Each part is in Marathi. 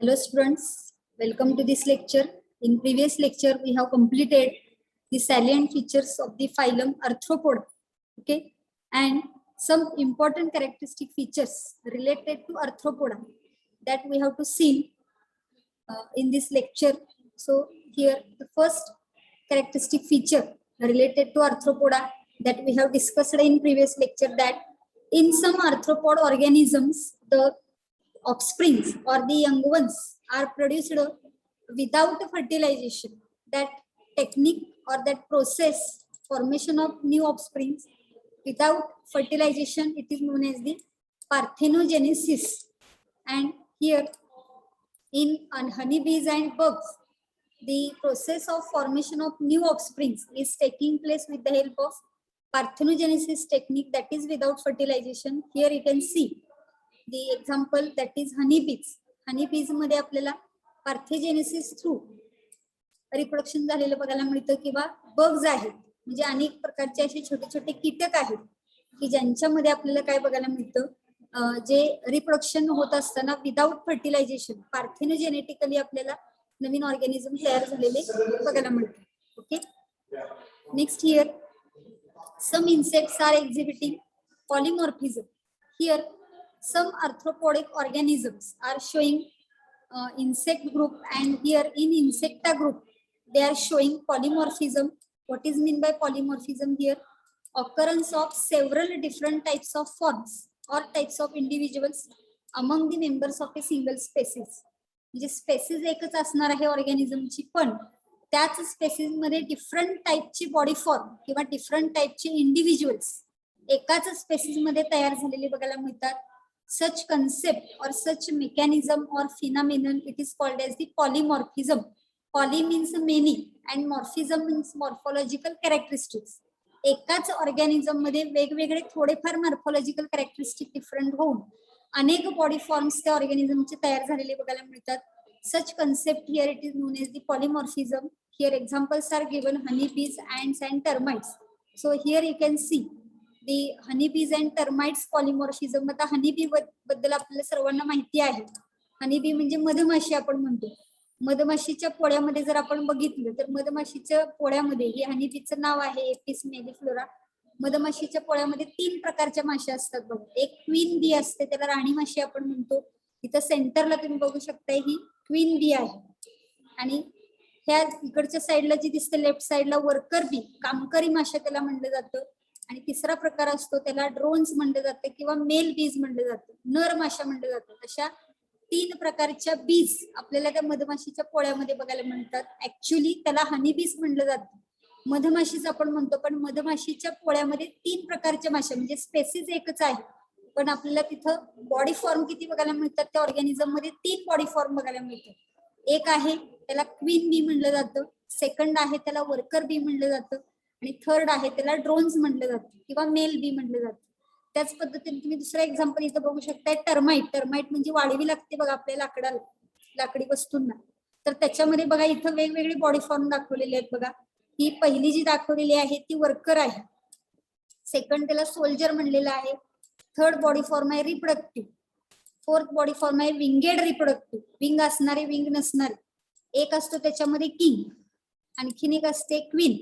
Hello students, welcome to this lecture. In previous lecture, we have completed the salient features of the phylum Arthropoda, okay, and some important characteristic features related to Arthropoda that we have to see in this lecture. So here the first characteristic feature related to Arthropoda that we have discussed in previous lecture, that in some arthropod organisms, the offsprings or the young ones are produced without fertilization. That technique or that process, formation of new offsprings without fertilization, it is known as the parthenogenesis. And here in honeybees and bugs, the process of formation of new offsprings is taking place with the help of parthenogenesis technique, that is without fertilization. Here you can see the example, that is honeybees. honeybees मध्ये आपल्याला पार्थेजेनेसिस थ्रू रिप्रोडक्शन झालेलं बघायला मिळतं, किंवा बग्स आहेत म्हणजे अनेक प्रकारचे असे छोटे छोटे कीटक आहेत की ज्यांच्यामध्ये आपल्याला काय बघायला मिळतं, जे रिप्रोडक्शन होत असताना विदाउट फर्टिलायझेशन पार्थेनोजेनेटिकली आपल्याला नवीन ऑर्गॅनिझम तयार झालेले बघायला मिळतात. Okay, next here some insects are exhibiting polymorphism. Here some arthropodic organisms are showing insect group, and here in insecta group they are showing polymorphism. What is mean by polymorphism? Here occurrence of several different types of forms or types of individuals among the members of a single species. म्हणजे स्पेसिस एकच असणार आहे ऑर्गॅनिझमची, पण त्याच स्पेसिस मध्ये डिफरंट टाइपची बॉडी फॉर्म किंवा डिफरंट टाइपचे इंडिव्हिज्युअल्स एकाच स्पेसिस मध्ये तयार झालेले बघायला मिळतात. Such concept or such mechanism or phenomenon it is called as the polymorphism. Poly means many and morphism means morphological characteristics. एकाच ऑर्गॅनिझम मध्ये वेगवेगळे थोडेफार मॉर्फोलॉजिकल कॅरेक्टरिस्टिक डिफरंट होऊन अनेक बॉडी फॉर्म्स त्या ऑर्गॅनिझमचे तयार झालेले बघायला मिळतात. Such concept here it is known as the polymorphism. Here examples are given: honeybees, ants and termites. So here you can see the honeybees and termites polymorphism. आता honeybee बद्दल आपल्याला सर्वांना माहिती आहे. honeybee म्हणजे मधमाशी आपण म्हणतो. मधमाशीच्या पोळ्यामध्ये जर आपण बघितलं तर मधमाशीच्या पोळ्यामध्ये हे honeybeeचं नाव आहे एपिस मेलिफ्लोरा. मधमाशीच्या पोळ्यामध्ये 3 प्रकारच्या माश्या असतात बघ. एक क्वीन बी असते, त्याला राणी माशी आपण म्हणतो. इथं सेंटरला तुम्ही बघू शकता ही क्वीन बी आहे, आणि ह्या इकडच्या साईडला जी दिसते लेफ्ट साईडला वर्कर बी, कामकरी माशा त्याला म्हणलं जातं. आणि तिसरा प्रकार असतो त्याला ड्रोन्स म्हणलं जातं किंवा मेल बीज म्हणलं जातं, नर माशा म्हणलं जातं. अशा 3 प्रकारच्या बीज आपल्याला त्या मधमाशीच्या पोळ्यामध्ये बघायला मिळतात. ऍक्च्युली त्याला हनी बीज म्हणलं जातं, मधमाशीच आपण म्हणतो, पण मधमाशीच्या पोळ्यामध्ये 3 प्रकारच्या माशा म्हणजे स्पेसिस एकच आहे, पण आपल्याला तिथं बॉडी फॉर्म किती बघायला मिळतात त्या ऑर्गॅनिझम मध्ये? 3 बॉडी फॉर्म बघायला मिळतात. एक आहे त्याला क्वीन बी म्हणलं जातं, सेकंड आहे त्याला वर्कर बी म्हणलं जातं, आणि थर्ड आहे त्याला ड्रोन्स म्हणलं जातं किंवा मेल बी म्हणलं जातं. त्याच पद्धतीने तुम्ही दुसरं एक्झाम्पल इथं बघू शकताय, टर्माइट. टर्माइट म्हणजे वाढवी लागते बघा आपल्या लाकडाला, लाकडी वस्तूंना. तर त्याच्यामध्ये बघा इथं वेगवेगळे बॉडी फॉर्म दाखवलेले आहेत बघा. ही पहिली जी दाखवलेली आहे ती वर्कर आहे, सेकंड त्याला सोल्जर म्हणलेलं आहे, थर्ड बॉडी फॉर्म आहे रिप्रोडक्टिव्ह, फोर्थ बॉडी फॉर्म आहे विंगेड रिप्रोडक्टिव्ह, विंग असणारे विंग नसणारे. एक असतो त्याच्यामध्ये किंग, आणखीन एक असते क्वीन,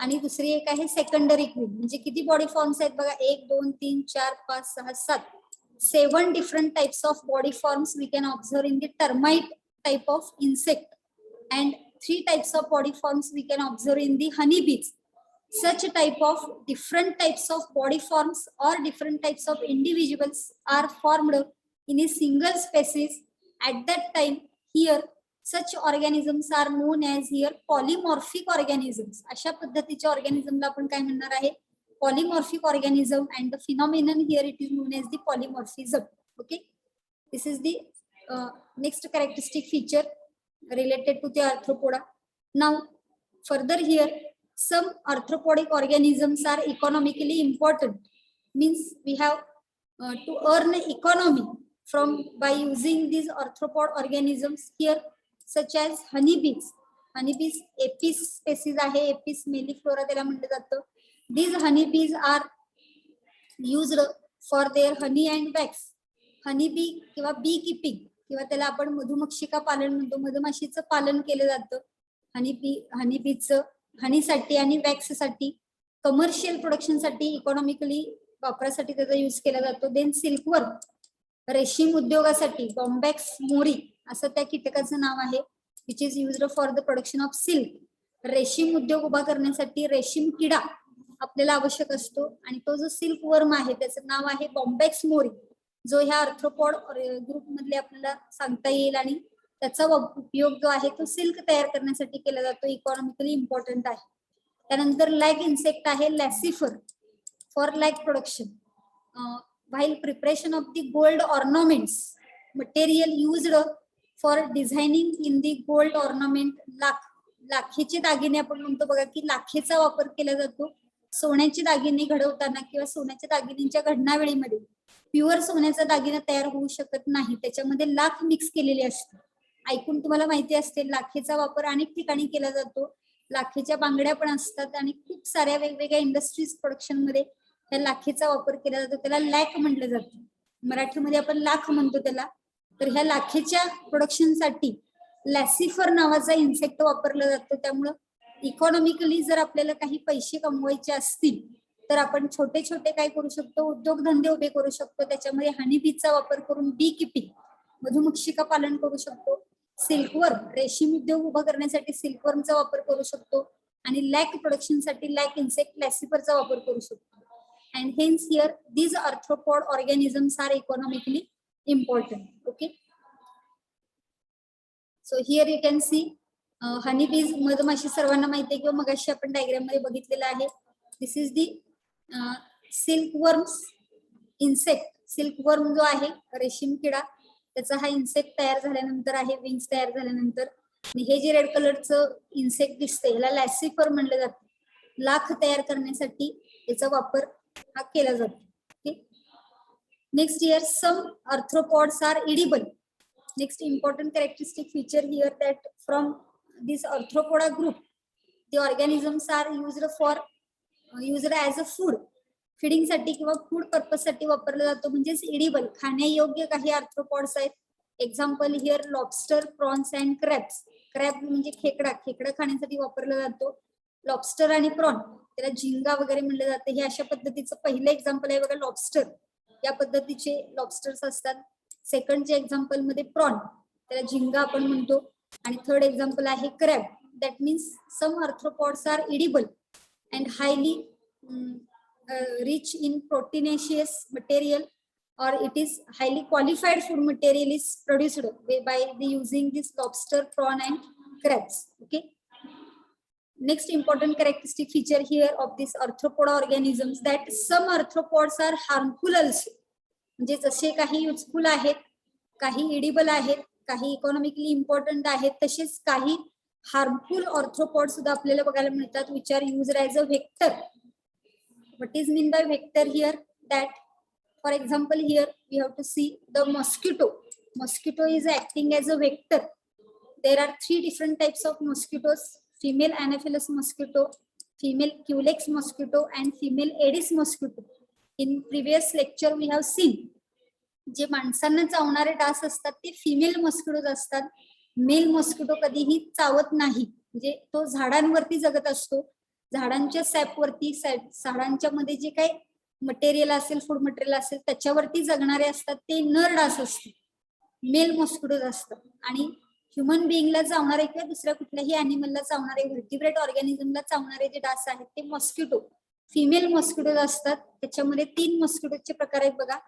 आणि दुसरी एक आहे सेकंडरी क्वीन. म्हणजे किती बॉडी फॉर्म्स आहेत बघा? 1 2 3 4 5 6 7 7 different types of body forms we can observe in the termite type of insect, and 3 types of body forms we can observe in the honey bees. Such type of different types of body forms or different types of individuals are formed in a single species at that time. Here such organisms are known as here polymorphic organisms. अशा पद्धतीच्या ऑर्गॅनिझमला आपण काय म्हणणार आहे? polymorphic organism, and the phenomenon here it is known as the polymorphism. Okay, this is the next characteristic feature related to the arthropoda. Now further here, some arthropodic organisms are economically important, means we have to earn economy from by using these arthropod organisms here, such as honeybees. honeybees apis species आहे, apis melliflora त्याला म्हटलं जातं. these honeybees are used for their honey and wax. honeybee किंवा bee keeping किंवा त्याला आपण मधुमक्षिका पालन म्हणतो, मधमाशीचं पालन केलं जातं हनीबीचं, हनीसाठी आणि वॅक्ससाठी, कमर्शियल प्रोडक्शनसाठी, इकॉनॉमिकली वापरासाठी त्याचा यूज केला जातो. देन सिल्कवर्म, रेशीम उद्योगासाठी बॉम्बॅक्स मोरी असं त्या कीटकाचं नाव आहे, which is used for the production of silk. रेशीम उद्योग उभा करण्यासाठी रेशीम किडा आपल्याला आवश्यक असतो आणि तो जो सिल्क वर्म आहे त्याचं नाव आहे बॉम्बॅक्स मोरी, जो ह्या आर्थ्रोपॉड ग्रुप मधले आपल्याला सांगता येईल आणि त्याचा उपयोग जो आहे तो सिल्क तयार करण्यासाठी केला जातो, इकॉनॉमिकली इम्पॉर्टंट आहे. त्यानंतर लॅग इन्सेक्ट आहे laccifer for lac production. While preparation of the gold ornaments material used for designing in the gold ornament. लाखेचे दागिने आपण म्हणतो बघा की लाखेचा वापर केला जातो सोन्याचे दागिने घडवताना किंवा सोन्याच्या दागिन्यांच्या घडणावेळीमध्ये. प्युअर सोन्याचा दागिना तयार होऊ शकत नाही, त्याच्यामध्ये लाख मिक्स केलेली असते. ऐकून तुम्हाला माहिती असते लाखेचा वापर अनेक ठिकाणी केला जातो. लाखेच्या बांगड्या पण असतात आणि खूप साऱ्या वेगवेगळ्या इंडस्ट्रीज प्रोडक्शन मध्ये त्या लाखेचा वापर केला जातो. त्याला लॅक म्हटलं जातं, मराठीमध्ये आपण लाख म्हणतो त्याला. तर ह्या लाखेच्या प्रोडक्शनसाठी लॅसिफर नावाचा इन्सेक्ट वापरला जातो. त्यामुळं इकॉनॉमिकली जर आपल्याला काही पैसे कमवायचे असतील तर आपण छोटे छोटे काय करू शकतो, उद्योगधंदे उभे करू शकतो. त्याच्यामध्ये हनीबीचा वापर करून बी किपिंग, मधुमक्षिका पालन करू शकतो. सिल्कवर्म, रेशीम उद्योग उभा करण्यासाठी सिल्कवर्मचा वापर करू शकतो आणि लॅक प्रोडक्शनसाठी लॅक इन्सेक्ट लॅसिफरचा वापर करू शकतो. And hence here these arthropod organisms are economically important. Okay, so here you can see honeybees, मधमाशी सर्वांना माहिती आहे किंवा मगाशी आपण डायग्राम मध्ये बघितलेलं आहे. दिस इज दी सिल्कवर्म्स इन्सेक्ट. सिल्कवर्म जो आहे रेशीम किडा, त्याचा हा इन्सेक्ट तयार झाल्यानंतर आहे, विंग्स तयार झाल्यानंतर. हे जे रेड कलरचं इन्सेक्ट दिसते याला लॅसिफर म्हणलं जातं. लाख तयार करण्यासाठी याचा वापर हा केला जातो. Okay, next here some arthropods are edible. Next important characteristic feature here that from this arthropoda group, the organisms are used as a food. Feeding साठी किंवा फूड पर्पज साठी वापरला जातो, म्हणजेच इडिबल, खाण्यायोग्य काही आर्थ्रोपॉड्स आहेत. Example here lobster, prawns and crabs. Crab म्हणजे खेकडा, खेकडा खाण्यासाठी वापरला जातो. लॉबस्टर आणि प्रॉन त्याला झिंगा वगैरे म्हणलं जातं. हे अशा पद्धतीचं पहिलं एक्झाम्पल आहे बघा, लॉबस्टर. या पद्धतीचे लॉबस्टर्स असतात. सेकंडच्या एक्झाम्पल मध्ये प्रॉन, त्याला झिंगा आपण म्हणतो. आणि थर्ड एक्झाम्पल आहे crab. That means some arthropods are edible and highly rich in proteinaceous material or it is highly qualified food material is produced by the using this lobster, prawn and crabs. Okay, next important characteristic feature here of this arthropoda organisms that some arthropods are harmful also. म्हणजे जसे काही युजफुल आहेत, काही इडिबल आहेत, काही इकॉनॉमिकली इम्पॉर्टंट आहेत, तसेच काही हार्मफुल ऑर्थ्रोपॉड सुद्धा आपल्याला बघायला मिळतात, which are used as a vector. What is mean by vector here? That for example here we have to see the mosquito. Mosquito is acting as a vector. There are 3 different types of mosquitoes: female Anopheles mosquito, female Culex mosquito, and female Aedes mosquito. In previous lecture we have seen जे माणसांना चावणारे डास असतात ते फिमेल मॉस्किटोज असतात. मेल मॉस्किटो कधीही चावत नाही, म्हणजे तो झाडांवरती जगत असतो. झाडांच्या सॅपवरती, झाडांच्या मध्ये जे काही मटेरियल असेल, फूड मटेरियल असेल त्याच्यावरती जगणारे असतात, ते नर डास असतात, मेल मॉस्किटोज असतात. आणि ह्युमन बिईंगला चावणारे किंवा दुसऱ्या कुठल्याही अॅनिमलला चावणारे, व्हर्टिब्रेट ऑर्गॅनिझमला चावणारे जे डास आहेत ते मॉस्किटो, फिमेल मॉस्किटोज असतात. त्याच्यामध्ये 3 मॉस्किटोचे प्रकार आहेत बघा: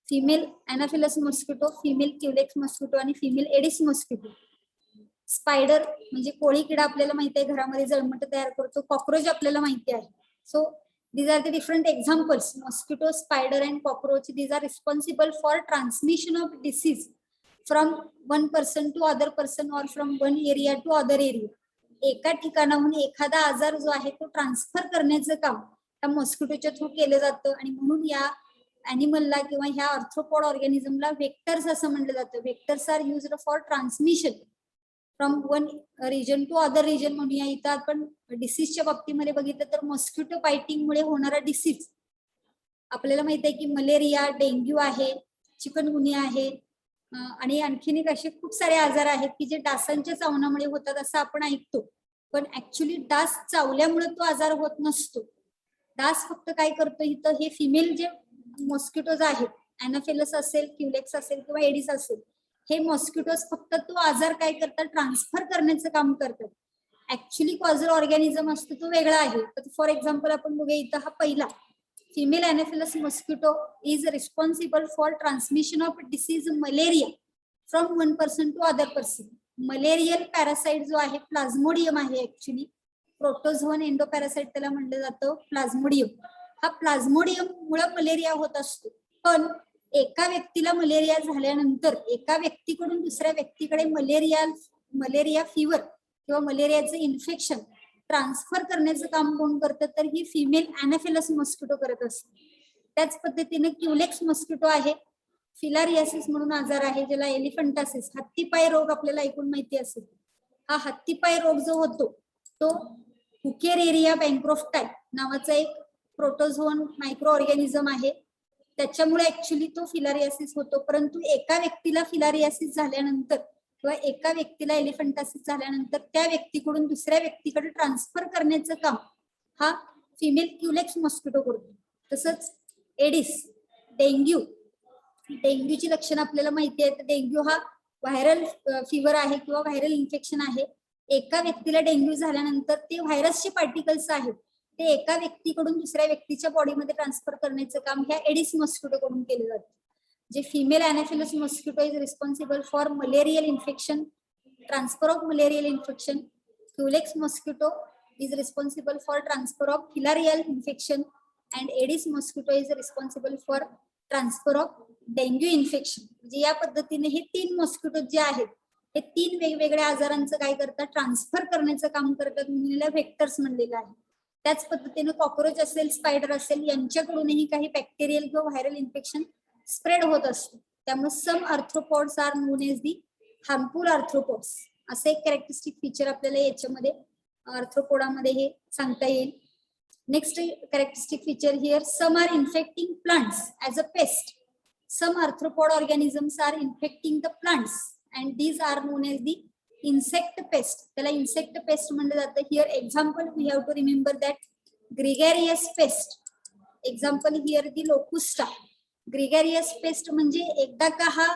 female anopheles mosquito, female culex mosquito आणि फिमेल एडिस मॉस्किटो. स्पायडर म्हणजे कोळी किडा आपल्याला माहिती आहे, घरामध्ये जळमट तयार करतो. कॉक्रोच आपल्याला माहिती आहे. So these are the different examples: mosquito, spider and cockroach. These are responsible for transmission of disease from one person to other person or from one area to other area. एका ठिकाणाहून एखादा आजार जो आहे तो ट्रान्सफर करण्याचं काम त्या मॉस्किटोच्या थ्रू केलं जातं. आणि म्हणून या अॅनिमलला किंवा ह्या आर्थ्रोपॉड ऑर्गॅनिझमला व्हेक्टर्स असं म्हणलं जातं. Vectors are used for transmission from one region to other region म्हणूया. इथं आपण डिसीजच्या बाबतीमध्ये बघितलं तर मॉस्किटो बायटिंग मुळे होणारा डिसीज आपल्याला माहित आहे की मलेरिया, डेंग्यू आहे, चिकनगुनिया आहे, आणि आणखीन एक असे खूप सारे आजार आहेत की जे डासांच्या चावण्यामुळे होतात असं आपण ऐकतो, पण ऍक्च्युली डास चावल्यामुळे तो आजार होत नसतो. डास फक्त काय करतो इथं, हे फिमेल जे मॉस्किटोज आहेत, अॅनाफिलस असेल, क्युलेक्स असेल किंवा एडिस असेल, हे मॉस्किटोज फक्त तो आजार काय करतात, ट्रान्सफर करण्याचं काम करतात. ऍक्च्युली कॉझल ऑर्गॅनिझम असतो तो वेगळा आहे. तर फॉर एक्झाम्पल आपण बघूया इथं हा पहिला female anopheles mosquito is responsible for transmission of disease malaria from one person to other person. Malarial parasite जो आहे प्लाझ्मोडियम आहे, ऍक्च्युली प्रोटोझोन एंडोपॅरासाइट त्याला म्हणलं जातं प्लाझ्मोडियम. हा प्लाझ्मोडियम मुळे मलेरिया होत असतो. पण एका व्यक्तीला मलेरिया झाल्यानंतर एका व्यक्तीकडून दुसऱ्या व्यक्तीकडे मलेरिया फिवर किंवा मलेरियाचं इन्फेक्शन ट्रान्सफर करण्याचं काम कोण करतं, तर ही फिमेल अॅनाफिलस मॉस्किटो करत असते. त्याच पद्धतीने क्युलेक्स मॉस्किटो आहे, फिलारियासिस म्हणून आजार आहे, ज्याला एलिफंटासिस हत्तीपाय रोग आपल्याला ऐकून माहिती असेल. हा हत्तीपाय रोग जो होतो तो हुकेरेरिया बँक्रोफ्टाय नावाचा एक प्रोटोझोन मायक्रो ऑर्गॅनिझम आहे, त्याच्यामुळे ऍक्च्युली तो फिलारियासिस होतो. परंतु एका व्यक्तीला फिलारियासिस झाल्यानंतर किंवा एका व्यक्तीला एलिफंटासिस झाल्यानंतर त्या व्यक्तीकडून दुसऱ्या व्यक्तीकडे ट्रान्सफर करण्याचं काम हा फिमेल क्युलेक्स मॉस्किटो करतो. तसंच एडिस, डेंग्यूची लक्षणं आपल्याला माहिती आहे. तर डेंग्यू हा व्हायरल फिवर आहे किंवा व्हायरल इन्फेक्शन आहे. एका व्यक्तीला डेंग्यू झाल्यानंतर ते व्हायरसचे पार्टिकल्स आहेत ते एका व्यक्तीकडून दुसऱ्या व्यक्तीच्या बॉडीमध्ये ट्रान्सफर करण्याचं काम ह्या एडिस मॉस्किटो कडून केलं जातं. जे female anopheles mosquito is responsible for malarial infection, transfer of malarial infection. Culex mosquito is responsible for transfer of filarial infection and aedes mosquito is responsible for transfer of dengue infection. म्हणजे या पद्धतीने हे 3 मॉस्किटो जे आहेत हे 3 वेगवेगळ्या आजारांचं काय करतात, ट्रान्सफर करण्याचं काम करतात, म्हणून व्हेक्टर्स म्हणलेलं आहे. त्याच पद्धतीने कॉक्रोच असेल, स्पायडर असेल, यांच्याकडूनही काही बॅक्टेरियल किंवा व्हायरल इन्फेक्शन स्प्रेड होत असतो. त्यामुळे some arthropods are known as the harmful arthropods असं एक कॅरेक्टरिस्टिक फीचर आपल्याला याच्यामध्ये आर्थ्रोपोडामध्ये हे सांगता येईल. Next characteristic feature here, some are infecting plants as a pest. Some arthropod organisms are infecting the plants and these are known as the insect pest. त्याला इन्सेक्ट पेस्ट म्हणलं जातं. Here example we have to remember that gregarious pest. Example here the locusta. Gregarious pest म्हणजे एकदा का हा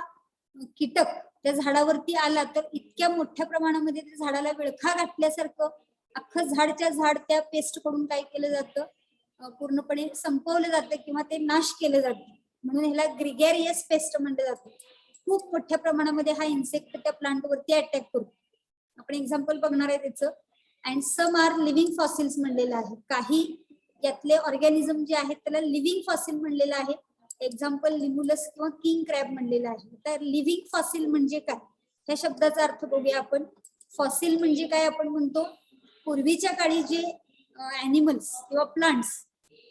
कीटक त्या झाडावरती आला तर इतक्या मोठ्या प्रमाणामध्ये त्या झाडाला विळखा घातल्यासारखं अख्खं झाडच्या झाड त्या पेस्ट कडून काय केलं जातं, पूर्णपणे संपवलं जातं किंवा ते नाश केलं जातं. म्हणून ह्याला ग्रिगॅरियस पेस्ट म्हटलं जातं. खूप मोठ्या प्रमाणामध्ये हा इन्सेक्ट त्या प्लांट वरती अटॅक करतो. आपण एक्झाम्पल बघणार आहे त्याचं. And some are living fossils म्हणलेलं आहे. काही यातले ऑर्गॅनिझम जे आहेत त्याला लिव्हिंग फॉसिल म्हणलेलं आहे. एक्झाम्पल लिम्युलस किंवा किंग क्रॅब म्हणलेलं आहे. तर लिव्हिंग फॉसिल म्हणजे काय, ह्या शब्दाचा अर्थ बघूया आपण. फॉसिल म्हणजे काय आपण म्हणतो, पूर्वीच्या काळी जे ऍनिमल्स किंवा प्लांट्स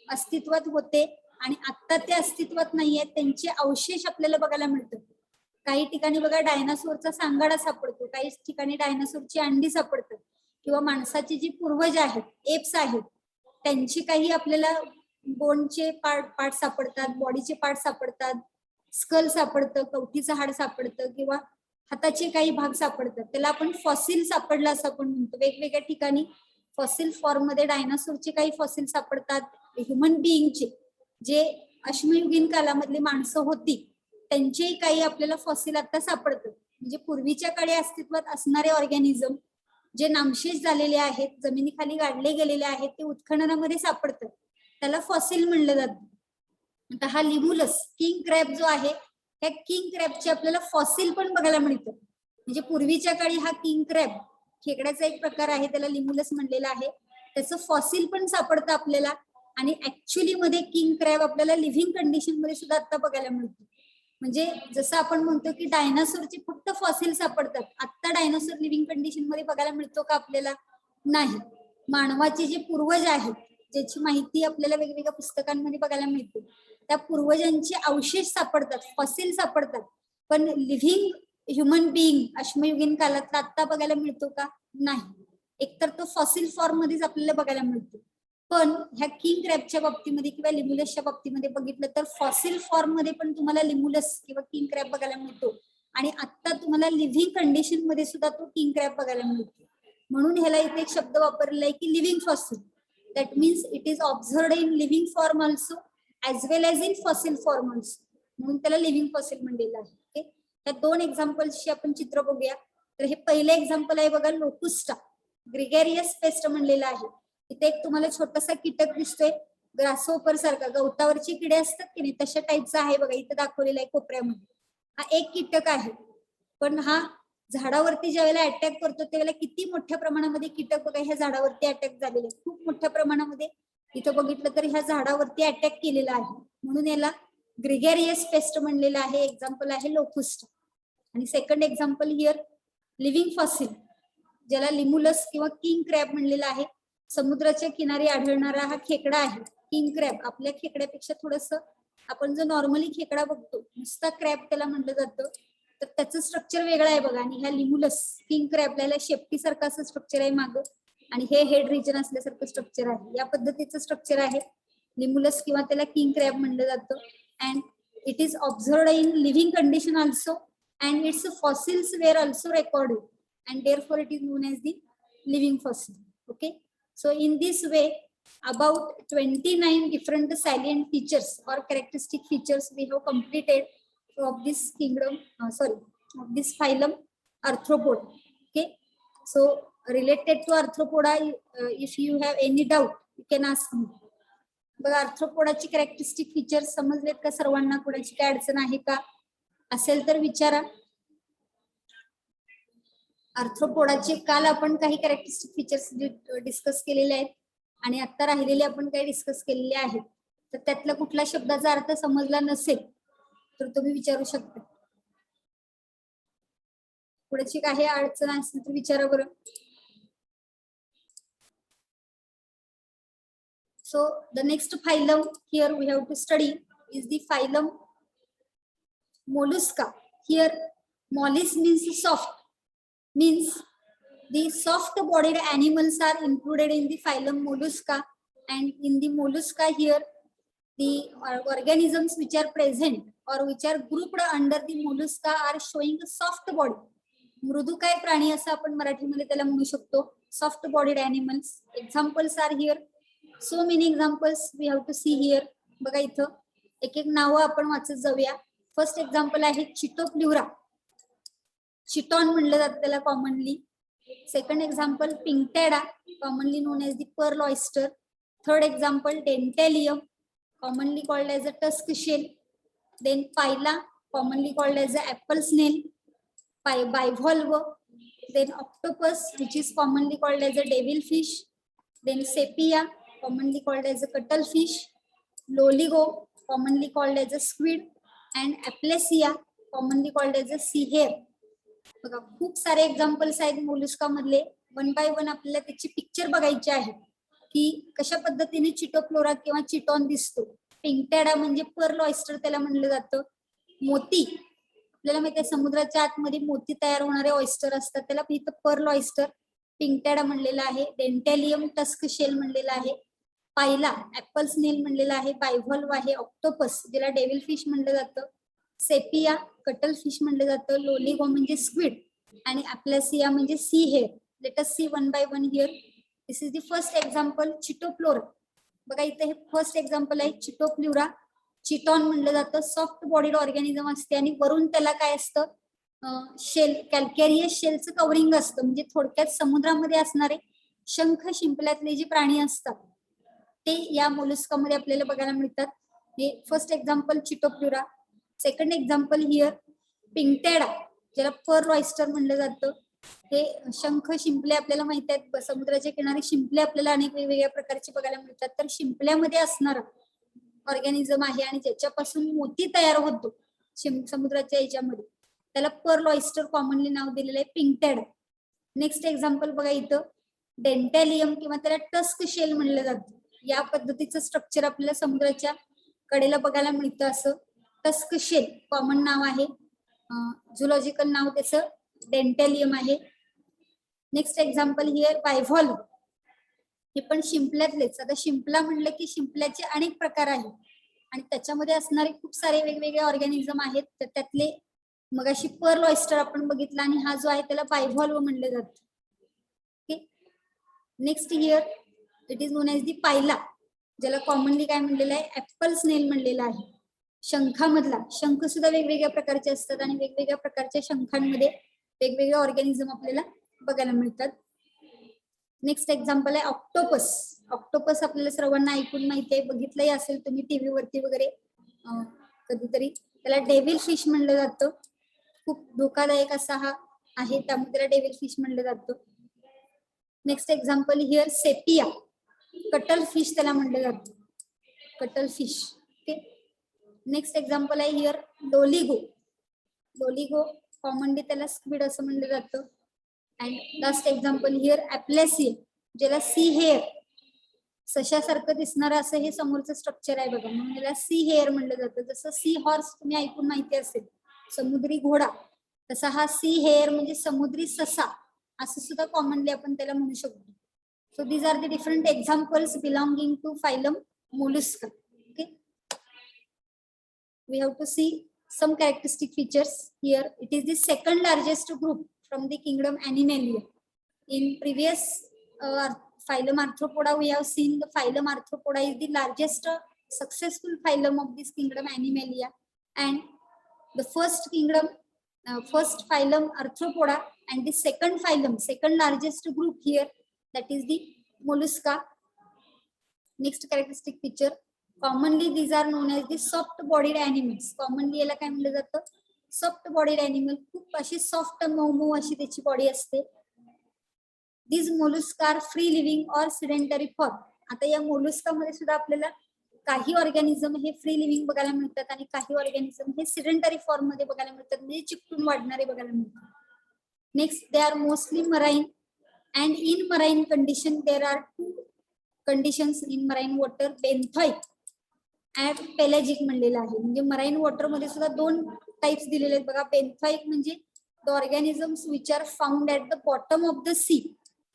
अस्तित्वात होते आणि आता ते अस्तित्वात नाहीये त्यांचे अवशेष आपल्याला बघायला मिळतात. काही ठिकाणी बघा डायनासोरचा सांगाडा सापडतो, काही ठिकाणी डायनासोरची अंडी सापडतात किंवा माणसाची जी पूर्वज आहेत, एप्स आहेत, त्यांची काही आपल्याला बोनचे पार्ट सापडतात, बॉडीचे पार्ट सापडतात, स्कल सापडतं, कवटीचं हाड सापडतं किंवा हाताचे काही भाग सापडतात. त्याला आपण फॉसिल सापडला असं आपण म्हणतो. वेगवेगळ्या ठिकाणी फॉसिल फॉर्म मध्ये डायनासोरचे काही फॉसिल सापडतात. ह्युमन बिईंगचे जे अश्मयुगीन कालामधली माणसं होती त्यांचेही काही आपल्याला फॉसिल आता सापडतात. म्हणजे पूर्वीच्या काळी अस्तित्वात असणारे ऑर्गॅनिझम जे नामशेष झालेले आहेत, जमिनीखाली गाडले गेलेले आहेत, ते उत्खननामध्ये सापडतात. त्याला फॉसिल म्हणलं जातं. आता हा लिम्युलस किंग क्रॅब जो आहे, त्या किंग क्रॅबचे आपल्याला फॉसिल पण बघायला मिळतं. म्हणजे पूर्वीच्या काळी हा किंग क्रॅब खेकड्याचा एक प्रकार आहे, त्याला लिम्युलस म्हणलेला आहे, त्याचं फॉसिल पण सापडतं आपल्याला. आणि ऍक्च्युली मध्ये किंग क्रॅब आपल्याला लिव्हिंग कंडिशन मध्ये सुद्धा आता बघायला मिळतो. म्हणजे जसं आपण म्हणतो की डायनासोरचे फक्त फॉसिल सापडतात, आता डायनासोर लिव्हिंग कंडिशन मध्ये बघायला मिळतो का आपल्याला, नाही. मानवाचे जे पूर्वज आहेत ज्याची माहिती आपल्याला वेगवेगळ्या पुस्तकांमध्ये बघायला मिळते, त्या पूर्वजांचे अवशेष सापडतात, फॉसिल सापडतात. पण लिव्हिंग ह्युमन बिईंग अश्मयुगीन काळात आता बघायला मिळतो का, नाही. एकतर तो फॉसिल फॉर्म मध्येच आपल्याला बघायला मिळतो. पण ह्या किंग क्रॅबच्या बाबतीमध्ये किंवा लिम्युलसच्या बाबतीमध्ये बघितलं तर फॉसिल फॉर्म मध्ये पण तुम्हाला लिम्युलस किंवा किंग क्रॅब बघायला मिळतो आणि आता तुम्हाला लिव्हिंग कंडिशन मध्ये सुद्धा तो किंग क्रॅब बघायला मिळतो. म्हणून ह्याला इथे एक शब्द वापरलेला आहे की living fossil. That means it is observed in living form also as well as in fossil form also, म्हणून त्याला लिव्हिंग फॉसिल म्हणलेलं आहे. ओके, या दोन एक्झाम्पल्सची आपण चित्र बघूया. तर हे पहिले एक्झाम्पल आहे बघा, लोकुस्टा ग्रिगेरियस पेस्ट म्हणलेलं आहे. इथे एक तुम्हाला छोटासा कीटक दिसतोय, ग्रासहोपर सारखा, गवतावरची किडे असतात की नाही तशा टाईपचा आहे बघा, इथे दाखवलेला आहे कोपऱ्यामध्ये. हा एक कीटक आहे, पण हा झाडावरती ज्या वेळेला अटॅक करतो त्यावेळेला किती मोठ्या प्रमाणामध्ये कीटक बघा ह्या झाडावरती अटॅक झालेले, खूप मोठ्या प्रमाणामध्ये इथं बघितलं तर ह्या झाडावरती अटॅक केलेला आहे, म्हणून याला ग्रिगेरियस पेस्ट म्हणलेलं आहे. एक्झाम्पल आहे लोकुस्टा. आणि second example here living fossil, ज्याला लिमुलस किंवा किंग क्रॅब म्हणलेला आहे. समुद्राच्या किनारी आढळणारा हा खेकडा आहे किंग क्रॅब. आपल्या खेकड्यापेक्षा थोडस, आपण जो नॉर्मली खेकडा बघतो नुसता क्रॅब त्याला म्हटलं जातं, तर त्याचं स्ट्रक्चर वेगळं आहे बघा. आणि ह्या लिमुलस किंग क्रॅबला शेपटी सारखं असं स्ट्रक्चर आहे मागं, आणि हे हेड रिजन असल्यासारखं स्ट्रक्चर आहे. या पद्धतीचं स्ट्रक्चर आहे लिमुलस किंवा त्याला किंग क्रॅब म्हणलं जातं. And it is observed in living condition also and its fossils were also recorded and therefore it is known as the living fossil. Okay, so in this way about 29 different salient features or characteristic features we have completed of this kingdom, of this phylum arthropod. Okay, so related to arthropoda, if you have any doubt you can ask me. बघा, आर्थ्रोपोडाची कॅरेक्टरिस्टिक फीचर्स समजलेत का सर्वांना? कोणाची काय अडचण आहे का? असेल तर विचारा. आर्थ्रोपोडाचे काल आपण काही कॅरेक्टरिस्टिक फीचर्स डिस्कस केलेले आहेत आणि आता राहिलेले आपण काही डिस्कस केलेले आहेत. तर त्यातला कुठला शब्दाचा अर्थ समजला नसेल तर तुम्ही विचारू शकता. पुढची काही अडचण असेल तर विचारा बरं. So the next phylum here we have to study is the phylum Mollusca. Here mollis means soft, means the soft bodied animals are included in the phylum Mollusca, and in the Mollusca here the organisms which are present or which are grouped under the Mollusca are showing a soft body. मृदुकाय प्राणी असं आपण मराठीमध्ये त्याला म्हणू शकतो, soft bodied animals. Examples are here, so many examples we have to see here. बघा इथं एक एक नावं आपण वाचत जाऊया. फर्स्ट एक्झाम्पल आहे चिटोप्ल्युरा, चिटॉन म्हणलं जातं त्याला commonly. Second example pinctada, commonly known as the pearl oyster. Third example dentalium, commonly called as a tusk shell. Then pila, commonly called as a apple snail. Bivalve, then octopus which is commonly called as a devilfish, then sepia commonly called as a cuttlefish, loligo commonly called as a squid, and aplysia commonly called as a sea hare. बघा, खूप सारे एक्झाम्पल्स आहेत मोलस्का मधले. वन बाय वन आपल्याला त्याची पिक्चर बघायची आहे की कशा पद्धतीने चिटोप्लोरा किंवा चिटॉन दिसतो. पिंकटेडा म्हणजे पर्ल ऑयस्टर त्याला म्हणलं जातं. मोती, आपल्याला माहिती आहे समुद्राच्या आतमध्ये मोती तयार होणारे ऑयस्टर असतात, त्याला इथं पर्ल ऑयस्टर पिंकटेडा म्हणलेला आहे. डेंटेलियम टस्क शेल म्हणलेला आहे. पायला ऍपल स्नेल म्हणलेला आहे. बायव्हॉल्व आहे. ऑक्टोपस ज्याला डेव्हिल फिश म्हणलं जातं. सेपिया कटल फिश म्हणलं जातं. लोलिगो म्हणजे स्क्विड आणि अप्लासिया म्हणजे sea hare. Let us see one by one here. This is the first example chaetopleura. बघा इथे हे फर्स्ट एक्झाम्पल आहे चिटोप्ल्युरा. चिटॉन म्हणलं जातं, सॉफ्ट बॉडीड ऑर्गॅनिझम असते आणि वरून त्याला काय असतं, शेल, कॅल्केरियस शेलचं कव्हरिंग असतं. म्हणजे थोडक्यात समुद्रामध्ये असणारे शंख शिंपल्यातले जे प्राणी असतात ते या मोलस्कामध्ये आपल्याला बघायला मिळतात. हे first example chaetopleura. Second example here pinctada, ज्याला पर्ल ऑयस्टर म्हणलं जातं. हे शंख शिंपले आपल्याला माहित आहेत, समुद्राच्या किनारी शिंपले आपल्याला अनेक वेगवेगळ्या प्रकारचे बघायला मिळतात. तर शिंपल्यामध्ये असणार ऑर्गॅनिझम आहे आणि ज्याच्यापासून मोती तयार होतो समुद्राच्या याच्यामध्ये, त्याला पर्ल ऑयस्टर कॉमनली नाव दिलेलं आहे पिंकटेडा. नेक्स्ट एक्झाम्पल बघा इथं डेंटेलियम किंवा त्याला टस्क शेल म्हणलं जातं. या पद्धतीचं स्ट्रक्चर आपल्याला समुद्राच्या कडेला बघायला मिळतं. असं टस्क शेल कॉमन नाव आहे, झुलॉजिकल नाव त्याचं डेंटेलियम आहे. नेक्स्ट एक्झाम्पल हिअर बायव्हॉल्व, हे पण शिंपल्यातलेच. आता शिंपला म्हणलं की शिंपल्याचे अनेक प्रकार आहेत आणि त्याच्यामध्ये असणारे खूप सारे वेगवेगळे ऑर्गॅनिझम आहेत. तर त्यातले मग अशी पर्ल ऑयस्टर आपण बघितला आणि हा जो आहे त्याला बायव्हॉल्व म्हणलं जातं. Okay. Next here it is known as the pila, ज्याला कॉमनली काय म्हणलेलं आहे, ऍपल स्नेल म्हणलेलं आहे. शंखामधला, शंख सुद्धा वेगवेगळ्या प्रकारचे असतात आणि वेगवेगळ्या प्रकारच्या शंखांमध्ये वेगवेगळे ऑर्गॅनिझम आपल्याला बघायला मिळतात. नेक्स्ट एक्झाम्पल आहे ऑक्टोपस. ऑक्टोपस आपल्याला सर्वांना ऐकून माहिती आहे, बघितलंही असेल तुम्ही टीव्ही वरती वगैरे कधीतरी. त्याला डेव्हिल फिश म्हणलं जातं. खूप धोकादायक असा हा आहे, त्यामुळे त्याला डेव्हिल फिश म्हणलं जातं. Next example here sepia, cuttle fish त्याला म्हणलं जातं, cuttle fish. Okay. Next example आहे हिअर लोलिगो. लोलिगो कॉमनली त्याला स्क्विड असं म्हणलं जातं. अँड लास्ट एक्झाम्पल हिअर ऍप्लेसिया, ज्याला सी हेअर, सशासारखं दिसणारं असं हे समोरचं स्ट्रक्चर आहे बघा, म्हणून याला सी हेअर म्हणलं जातं. जसं सी हॉर्स तुम्ही ऐकून माहिती असेल, समुद्री घोडा, तसा हा सी हेअर म्हणजे समुद्री ससा असं सुद्धा कॉमनली आपण त्याला म्हणू शकतो. So these are the different examples belonging to phylum mollusca. Okay. We have to see some characteristic features here. It is the second largest group from the kingdom Animalia. In previous phylum Arthropoda, we have seen the phylum Arthropoda is the largest successful phylum of this kingdom Animalia, and the first kingdom, first phylum Arthropoda, and the second phylum, second largest group here, that is the Mollusca. Next characteristic feature, commonly these are known as the soft bodied animals. Commonly याला काय म्हणलं जातं, सॉफ्ट बॉडीड एनिमल. खूप अशी सॉफ्ट मऊ मऊ अशी त्याची बॉडी असते. These mollusca are free living or sedentary form. आता या मोलुस्का मध्ये सुद्धा आपल्याला काही ऑर्गॅनिझम हे फ्री लिव्हिंग बघायला मिळतात आणि काही ऑर्गॅनिझम हे सिडेंटरी फॉर्म मध्ये बघायला मिळतात, म्हणजे चिकटून वाढणारे बघायला मिळतात. Next, they are mostly marine and in marine condition there are two conditions in marine water, benthic at pelagic म्हणलेलं आहे. म्हणजे मराईन वॉटर मध्ये सुद्धा दोन टाइप्स दिलेले आहेत बघा. बेन्थॉइक म्हणजे the organisms which are found at the bottom of the sea,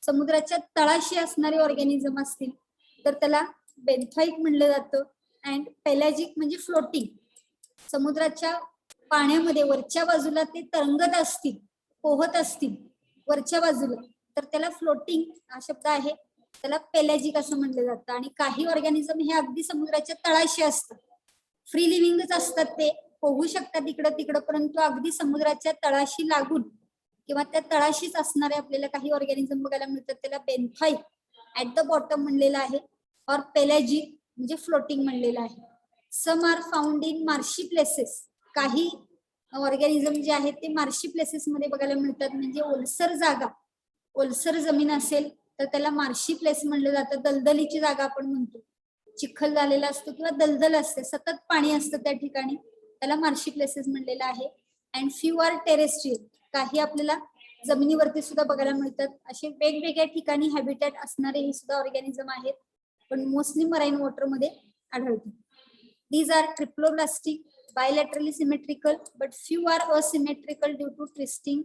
समुद्राच्या तळाशी असणारे ऑर्गॅनिझम असतील तर त्याला बेन्थॉइक म्हणलं जातं. अँड पेलॅजिक म्हणजे फ्लोटिंग, समुद्राच्या पाण्यामध्ये वरच्या बाजूला ते तरंगत असतील, पोहत असतील वरच्या बाजूला, तर त्याला फ्लोटिंग हा शब्द आहे, त्याला पेलॅजिक असं म्हणलं जातं. आणि काही ऑर्गॅनिझम हे अगदी समुद्राच्या तळाशी असतात, फ्री लिव्हिंगच असतात, ते पोहू शकतात इकडं तिकडं, परंतु अगदी समुद्राच्या तळाशी लागून किंवा त्या तळाशीच असणारे आपल्याला काही ऑर्गॅनिझम बघायला मिळतात, त्याला बेन्थॉइक ऍट द बॉटम म्हणलेलं आहे, और पेलॅजिक म्हणजे फ्लोटिंग म्हणलेलं आहे. Some are found in marshy places, काही ऑर्गॅनिझम जे आहेत ते मार्शी प्लेसेस मध्ये बघायला मिळतात. म्हणजे ओलसर जागा, ओलसर जमीन असेल तर त्याला मार्शी प्लेस म्हणलं जातं. दलदलीची जागा आपण म्हणतो, चिखल झालेला असतो किंवा दलदल असते, सतत पाणी असतं त्या ठिकाणी, त्याला मार्शी प्लेसेस म्हणलेलं आहे. अँड फ्यू आर टेरेस्ट्रियल, काही आपल्याला जमिनीवरती सुद्धा बघायला मिळतात. असे वेगवेगळ्या ठिकाणी हॅबिटॅट असणारे हे सुद्धा ऑर्गॅनिझम आहेत, पण मोस्टली मराईन वॉटर मध्ये आढळतात. These are triploblastic, bilaterally symmetrical, but few are asymmetrical due to twisting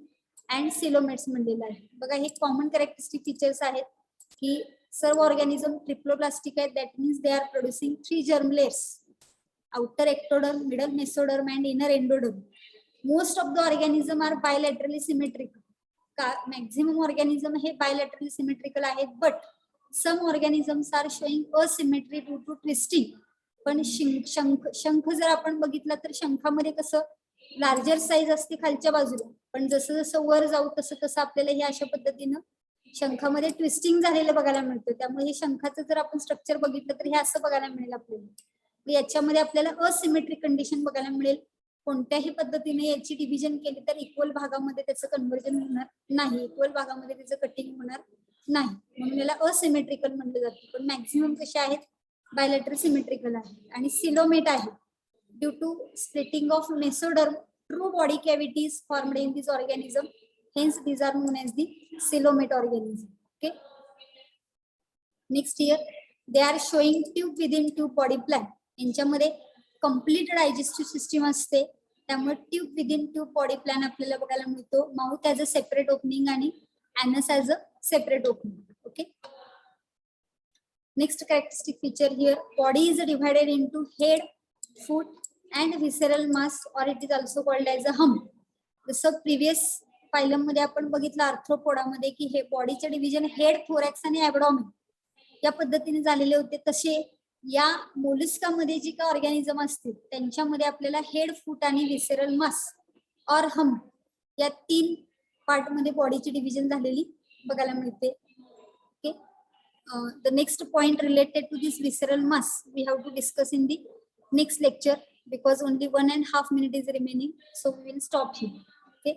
and coelomates म्हणलेलं आहे. बघा हे कॉमन कॅरेक्टरिस्टिक फीचर्स आहेत की सर्व ऑर्गॅनिझम ट्रिप्लोब्लास्टिक आहेत. That means they are producing 3 germ layers, outer ectoderm, middle mesoderm and inner endoderm. Most of the organism are bilaterally symmetrical. Maximum organism हे बायलॅटरली सिमेट्रिकल आहेत, but some organisms are showing asymmetry due to twisting. पण शंख जर आपण बघितलं तर शंखामध्ये कसं लार्जर साईज असते खालच्या बाजूला, पण जसं जसं वर जाऊ तसं तसं आपल्याला हे अशा पद्धतीनं शंखामध्ये ट्विस्टिंग झालेलं बघायला मिळतं. त्यामुळे हे शंखाचं जर आपण स्ट्रक्चर बघितलं तर हे असं बघायला मिळेल आपल्याला. याच्यामध्ये आपल्याला असिमेट्रिक कंडिशन बघायला मिळेल. कोणत्याही पद्धतीने याची डिव्हिजन केली तर इक्वल भागामध्ये त्याचं कन्व्हर्जन होणार नाही, इक्वल भागामध्ये त्याचं कटिंग होणार नाही, म्हणून याला असिमेट्रिकल म्हणलं जातं. पण मॅक्झिमम कसे आहेत, बायलॅटरल सिमेट्रिकल आहे. आणि सिलोमेट आहे, due to splitting of mesoderm true body cavities formed in this organism, hence these are known as the coelomate organism. Okay. Next here, they are showing tube within tube body plan. यांच्यामध्ये कंप्लीट डायजेस्टिव्ह सिस्टीम असते, त्यामुळे tube within tube body plan आपल्याला बघायला मिळतो. Mouth as a separate opening आणि anus as a separate opening. Okay. Next characteristic feature here, body is divided into head, foot and visceral mass, or it is also called as a hump. जसं प्रिव्हियस फायलम मध्ये आपण बघितलं आर्थ्रोपोडामध्ये की हे बॉडीचे डिव्हिजन हेड, थोरॅक्स आणि ऍबडॉमिन या पद्धतीने झालेले होते, तसे या मोलस्कामध्ये जे काही ऑर्गॅनिझम असतील त्यांच्यामध्ये आपल्याला हेड, फूट आणि विसेरल मस ऑर हम या 3 पार्ट मध्ये बॉडीची डिव्हिजन झालेली बघायला मिळते. Okay, the next point related to this visceral mass we have to discuss in the next lecture because only 1.5 minutes is remaining, so we will stop here. Okay.